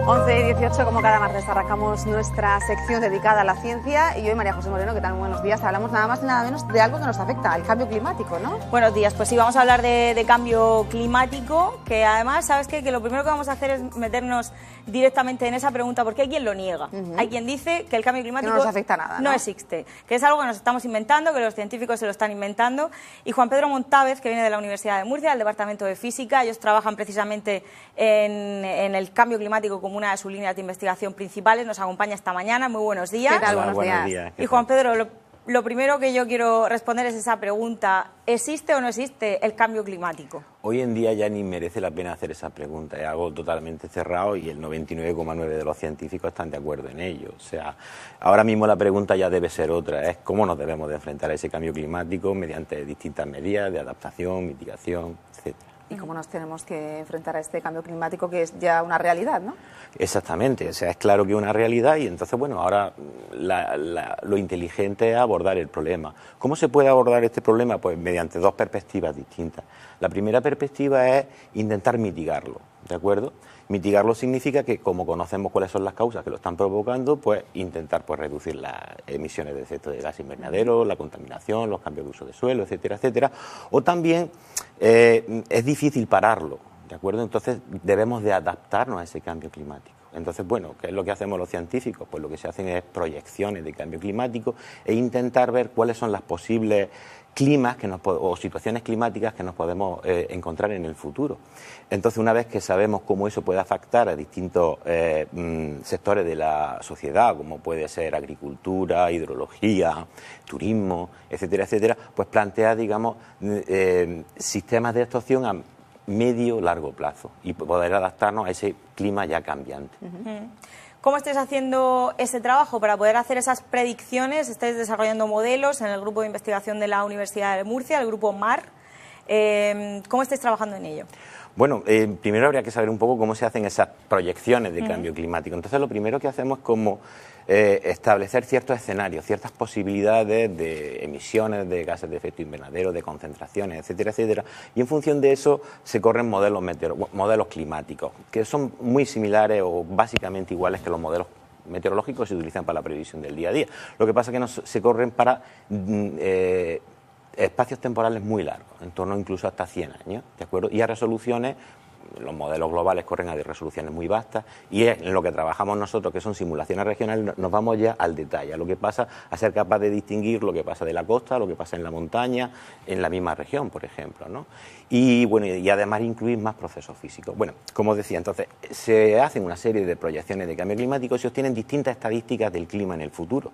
11:18, como cada martes, arrancamos nuestra sección dedicada a la ciencia. Y hoy, María José Moreno, ¿qué tal? Buenos días. Hablamos nada más y nada menos de algo que nos afecta, el cambio climático, ¿no? Buenos días. Pues sí, vamos a hablar de cambio climático, que además, ¿sabes qué? Que lo primero que vamos a hacer es meternos directamente en esa pregunta, porque hay quien lo niega. Hay quien dice que el cambio climático no nos afecta nada, ¿no? No existe, que es algo que nos estamos inventando, que los científicos se lo están inventando. Y Juan Pedro Montávez, que viene de la Universidad de Murcia, del Departamento de Física, ellos trabajan precisamente en el cambio climático como una de sus líneas de investigación principales, nos acompaña esta mañana. Muy buenos días. ¿Qué tal? Hola, buenos días. Y Juan Pedro, lo primero que yo quiero responder es esa pregunta: ¿existe o no existe el cambio climático? Hoy en día ya ni merece la pena hacer esa pregunta, es algo totalmente cerrado y el 99,9% de los científicos están de acuerdo en ello. O sea, ahora mismo la pregunta ya debe ser otra, es cómo nos debemos de enfrentar a ese cambio climático mediante distintas medidas de adaptación, mitigación, etcétera. Y cómo nos tenemos que enfrentar a este cambio climático, que es ya una realidad, ¿no? Exactamente, o sea, es claro que es una realidad y entonces, bueno, ahora lo inteligente es abordar el problema. ¿Cómo se puede abordar este problema? Pues mediante dos perspectivas distintas. La primera perspectiva es intentar mitigarlo, ¿de acuerdo? Mitigarlo significa que, como conocemos cuáles son las causas que lo están provocando, pues intentar reducir las emisiones de efecto de gas invernadero, la contaminación, los cambios de uso de suelo, etcétera, etcétera. O también es difícil pararlo, ¿de acuerdo? Entonces debemos de adaptarnos a ese cambio climático. Entonces, bueno, ¿qué es lo que hacemos los científicos? Pues lo que se hacen es proyecciones de cambio climático e intentar ver cuáles son las posibles climas o situaciones climáticas que nos podemos encontrar en el futuro. Entonces, una vez que sabemos cómo eso puede afectar a distintos sectores de la sociedad, como puede ser agricultura, hidrología, turismo, etcétera, etcétera, pues plantear, digamos, sistemas de actuación a medio largo plazo y poder adaptarnos a ese clima ya cambiante. ¿Cómo estáis haciendo ese trabajo para poder hacer esas predicciones? ¿Estáis desarrollando modelos en el grupo de investigación de la Universidad de Murcia, el grupo MAR? ¿Cómo estáis trabajando en ello? Bueno, primero habría que saber un poco cómo se hacen esas proyecciones de cambio climático. Entonces, lo primero que hacemos es como establecer ciertos escenarios, ciertas posibilidades de emisiones de gases de efecto invernadero, de concentraciones, etcétera, etcétera. Y en función de eso se corren modelos climáticos, que son muy similares o básicamente iguales que los modelos meteorológicos que se utilizan para la previsión del día a día. Lo que pasa es que se corren para espacios temporales muy largos, en torno incluso hasta 100 años, ¿de acuerdo? Y a resoluciones, los modelos globales corren a resoluciones muy vastas y en lo que trabajamos nosotros, que son simulaciones regionales, nos vamos ya al detalle, a lo que pasa, a ser capaz de distinguir lo que pasa de la costa, lo que pasa en la montaña, en la misma región, por ejemplo, ¿no? Y bueno, y además incluir más procesos físicos. Bueno, como decía, entonces se hacen una serie de proyecciones de cambio climático y se obtienen distintas estadísticas del clima en el futuro.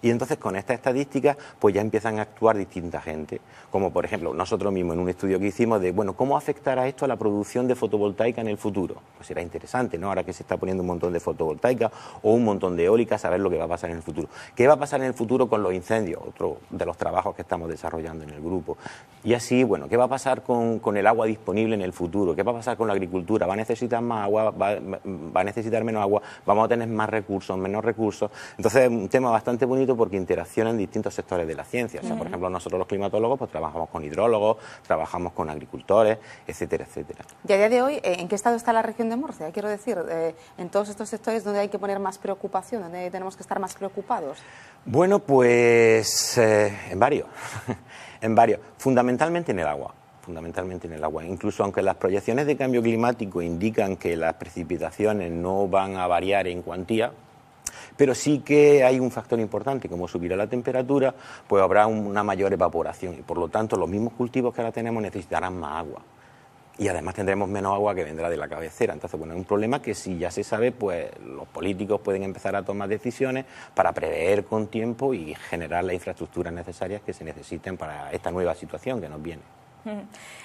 Y entonces con estas estadísticas pues ya empiezan a actuar distinta gente, como por ejemplo nosotros mismos en un estudio que hicimos de, bueno, ¿cómo afectará esto a la producción de fotovoltaica en el futuro? Pues será interesante, ¿no? Ahora que se está poniendo un montón de fotovoltaica o un montón de eólica, saber lo que va a pasar en el futuro. ¿Qué va a pasar en el futuro con los incendios? Otro de los trabajos que estamos desarrollando en el grupo. Y así, bueno, ¿qué va a pasar con el agua disponible en el futuro? ¿Qué va a pasar con la agricultura? ¿Va a necesitar más agua? ¿Va a necesitar menos agua? ¿Vamos a tener más recursos, menos recursos? Entonces es un tema bastante bonito porque interaccionan distintos sectores de la ciencia. O sea, por ejemplo, nosotros los climatólogos pues trabajamos con hidrólogos, trabajamos con agricultores, etcétera, etcétera. Y a día de hoy, ¿en qué estado está la región de Murcia? Quiero decir, en todos estos sectores donde hay que poner más preocupación, donde tenemos que estar más preocupados. Bueno, pues en varios, en varios, fundamentalmente en el agua. Incluso aunque las proyecciones de cambio climático indican que las precipitaciones no van a variar en cuantía, pero sí que hay un factor importante, como subirá la temperatura, pues habrá una mayor evaporación y por lo tanto los mismos cultivos que ahora tenemos necesitarán más agua. Y además tendremos menos agua que vendrá de la cabecera. Entonces, bueno, es un problema que si ya se sabe, pues los políticos pueden empezar a tomar decisiones para prever con tiempo y generar las infraestructuras necesarias que se necesiten para esta nueva situación que nos viene.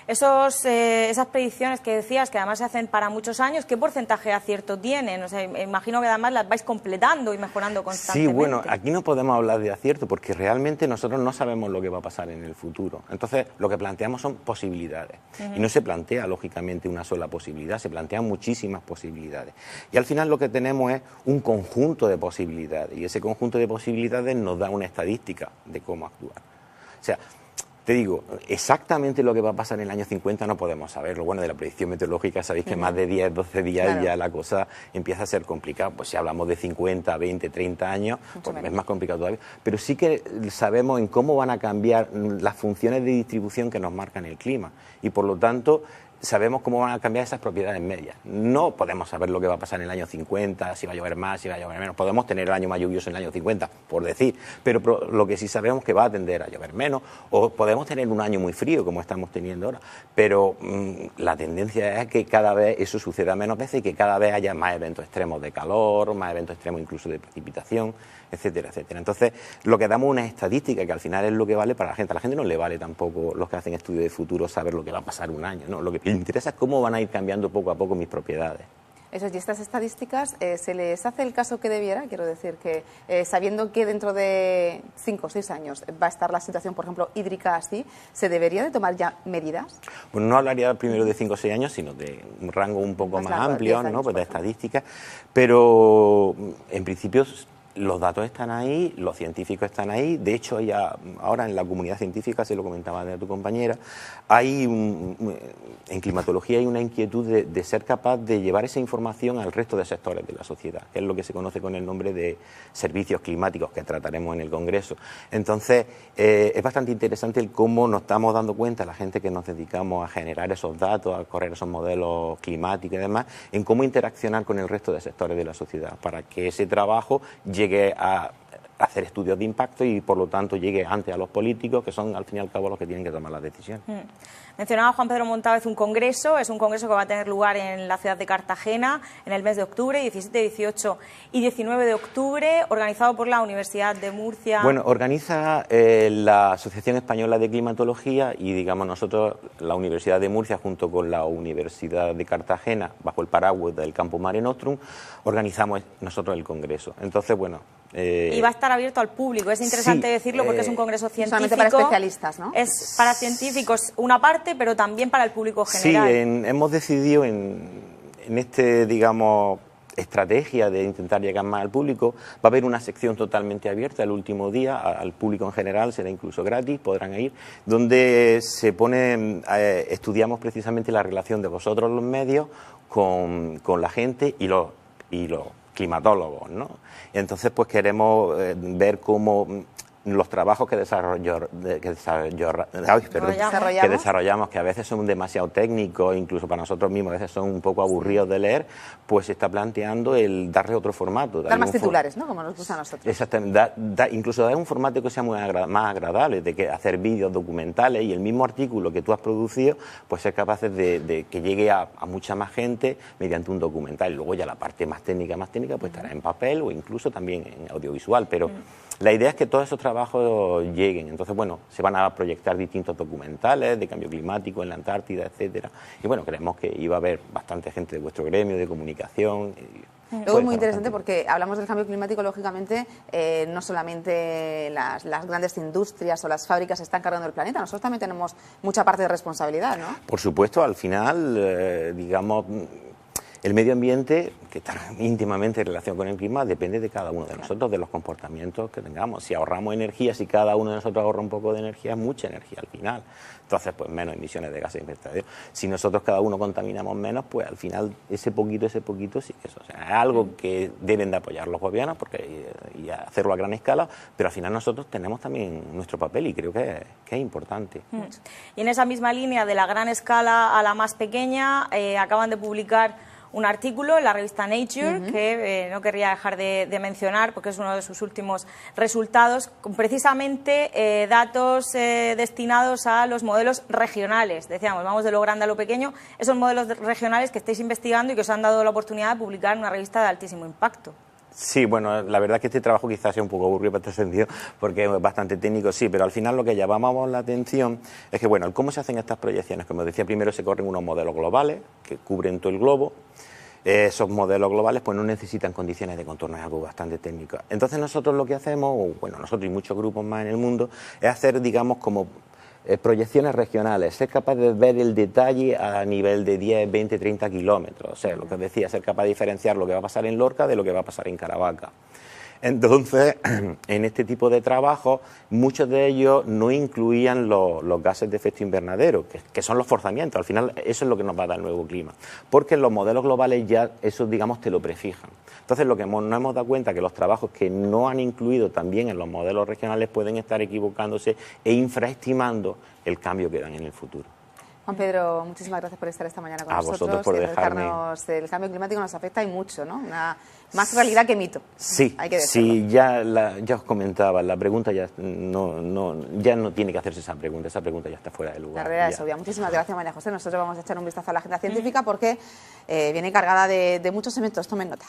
Esas predicciones que decías, que además se hacen para muchos años, ¿qué porcentaje de acierto tienen? O sea, imagino que además las vais completando y mejorando constantemente. Sí, bueno, aquí no podemos hablar de acierto porque realmente nosotros no sabemos lo que va a pasar en el futuro. Entonces, lo que planteamos son posibilidades. Y no se plantea, lógicamente, una sola posibilidad, se plantean muchísimas posibilidades. Y al final lo que tenemos es un conjunto de posibilidades y ese conjunto de posibilidades nos da una estadística de cómo actuar. O sea, Te digo, exactamente lo que va a pasar en el año 50 no podemos saberlo. Bueno, de la predicción meteorológica sabéis que más de 10, 12 días Claro. ya la cosa empieza a ser complicada. Pues si hablamos de 50, 20, 30 años, pues es más complicado todavía. Pero sí que sabemos en cómo van a cambiar las funciones de distribución que nos marcan el clima. Y por lo tanto, sabemos cómo van a cambiar esas propiedades medias. No podemos saber lo que va a pasar en el año 50, si va a llover más, si va a llover menos. Podemos tener el año más lluvioso en el año 50, por decir, pero lo que sí sabemos es que va a tender a llover menos, o podemos tener un año muy frío, como estamos teniendo ahora, pero la tendencia es que cada vez eso suceda menos veces y que cada vez haya más eventos extremos de calor, más eventos extremos incluso de precipitación, etcétera, etcétera. Entonces, lo que damos es una estadística que al final es lo que vale para la gente. A la gente no le vale tampoco, los que hacen estudios de futuro, saber lo que va a pasar un año, ¿no? Lo que les interesa es cómo van a ir cambiando poco a poco mis propiedades. Eso, y estas estadísticas, ¿se les hace el caso que debiera? Quiero decir que sabiendo que dentro de 5 o 6 años va a estar la situación, por ejemplo, hídrica así, ¿se debería de tomar ya medidas? Pues no hablaría primero de 5 o 6 años, sino de un rango un poco más largo, amplio, 10 años, ¿no? Pues de por ejemplo. estadísticas, pero en principio los datos están ahí, los científicos están ahí. De hecho, ahora en la comunidad científica, se lo comentaba de tu compañera, en climatología hay una inquietud de ser capaz de llevar esa información al resto de sectores de la sociedad, que es lo que se conoce con el nombre de servicios climáticos, que trataremos en el Congreso. Entonces, es bastante interesante el cómo nos estamos dando cuenta, la gente que nos dedicamos a generar esos datos, a correr esos modelos climáticos y demás, en cómo interaccionar con el resto de sectores de la sociedad, para que ese trabajo llegue a hacer estudios de impacto y por lo tanto llegue antes a los políticos, que son al fin y al cabo los que tienen que tomar las decisiones. Mencionaba Juan Pedro Montávez un congreso, es un congreso que va a tener lugar en la ciudad de Cartagena en el mes de octubre, 17, 18 y 19 de octubre, organizado por la Universidad de Murcia. Bueno, organiza la Asociación Española de Climatología y, digamos, nosotros, la Universidad de Murcia, junto con la Universidad de Cartagena, bajo el paraguas del Campus Mare Nostrum, organizamos nosotros el congreso. Entonces, bueno... y va a estar abierto al público, es interesante sí, decirlo porque es un congreso científico. Solamente para especialistas, ¿no? Es para científicos una parte, pero también para el público general. Sí, hemos decidido en este, digamos, estrategia de intentar llegar más al público, va a haber una sección totalmente abierta el último día, al público en general, será incluso gratis, podrán ir, donde se pone, estudiamos precisamente la relación de vosotros los medios con la gente y los climatólogos, ¿no? Y entonces pues queremos ver cómo los trabajos que desarrollamos, que a veces son demasiado técnicos, incluso para nosotros mismos a veces son un poco aburridos de leer, pues se está planteando el darle otro formato. Dar más titulares, ¿no? Como nos gusta a nosotros. Exactamente, incluso dar un formato que sea más agradable, de que hacer vídeos documentales y el mismo artículo que tú has producido, pues ser capaces de que llegue a mucha más gente mediante un documental. Luego ya la parte más técnica, pues estará en papel o incluso también en audiovisual, pero la idea es que todos esos trabajos lleguen. Entonces, bueno, se van a proyectar distintos documentales de cambio climático en la Antártida, etcétera. Y bueno, creemos que iba a haber bastante gente de vuestro gremio, de comunicación. Luego es muy interesante porque hablamos del cambio climático, lógicamente, no solamente las grandes industrias o las fábricas están cargando el planeta, nosotros también tenemos mucha parte de responsabilidad, ¿no? Por supuesto, al final, digamos, el medio ambiente, que está íntimamente en relación con el clima, depende de cada uno de nosotros, de los comportamientos que tengamos. Si ahorramos energía, si cada uno de nosotros ahorra un poco de energía, es mucha energía al final. Entonces, pues menos emisiones de gases invernadero. Si nosotros cada uno contaminamos menos, pues al final ese poquito sí que eso. O sea, es algo que deben de apoyar los gobiernos y hacerlo a gran escala, pero al final nosotros tenemos también nuestro papel y creo que es importante. Y en esa misma línea de la gran escala a la más pequeña, acaban de publicar un artículo en la revista Nature que no querría dejar de mencionar porque es uno de sus últimos resultados, con precisamente datos destinados a los modelos regionales. Decíamos, vamos de lo grande a lo pequeño, esos modelos regionales que estáis investigando y que os han dado la oportunidad de publicar en una revista de altísimo impacto. Sí, bueno, la verdad es que este trabajo quizás sea un poco aburrido para este sentido, porque es bastante técnico, sí, pero al final lo que llamamos la atención es que, bueno, cómo se hacen estas proyecciones. Como decía, primero se corren unos modelos globales que cubren todo el globo. Esos modelos globales pues no necesitan condiciones de contorno, es algo bastante técnico. Entonces nosotros lo que hacemos, bueno, nosotros y muchos grupos más en el mundo, es hacer, digamos, como proyecciones regionales, ser capaz de ver el detalle a nivel de 10, 20, 30 kilómetros. O sea, lo que os decía, ser capaz de diferenciar lo que va a pasar en Lorca de lo que va a pasar en Caravaca. Entonces, en este tipo de trabajos, muchos de ellos no incluían los gases de efecto invernadero, que son los forzamientos. Al final, eso es lo que nos va a dar el nuevo clima. Porque en los modelos globales ya eso, digamos, te lo prefijan. Entonces, lo que nos hemos dado cuenta es que los trabajos que no han incluido también en los modelos regionales pueden estar equivocándose e infraestimando el cambio que dan en el futuro. Juan Pedro, muchísimas gracias por estar esta mañana con nosotros. Vosotros por dejarme. El cambio climático nos afecta y mucho, ¿no? Más realidad que mito. Sí, hay que decirlo. Sí, ya os comentaba, la pregunta ya no tiene que hacerse esa pregunta ya está fuera de lugar. La realidad es obvia. Muchísimas gracias, María José. Nosotros vamos a echar un vistazo a la agenda científica porque viene cargada de muchos elementos. Tomen nota.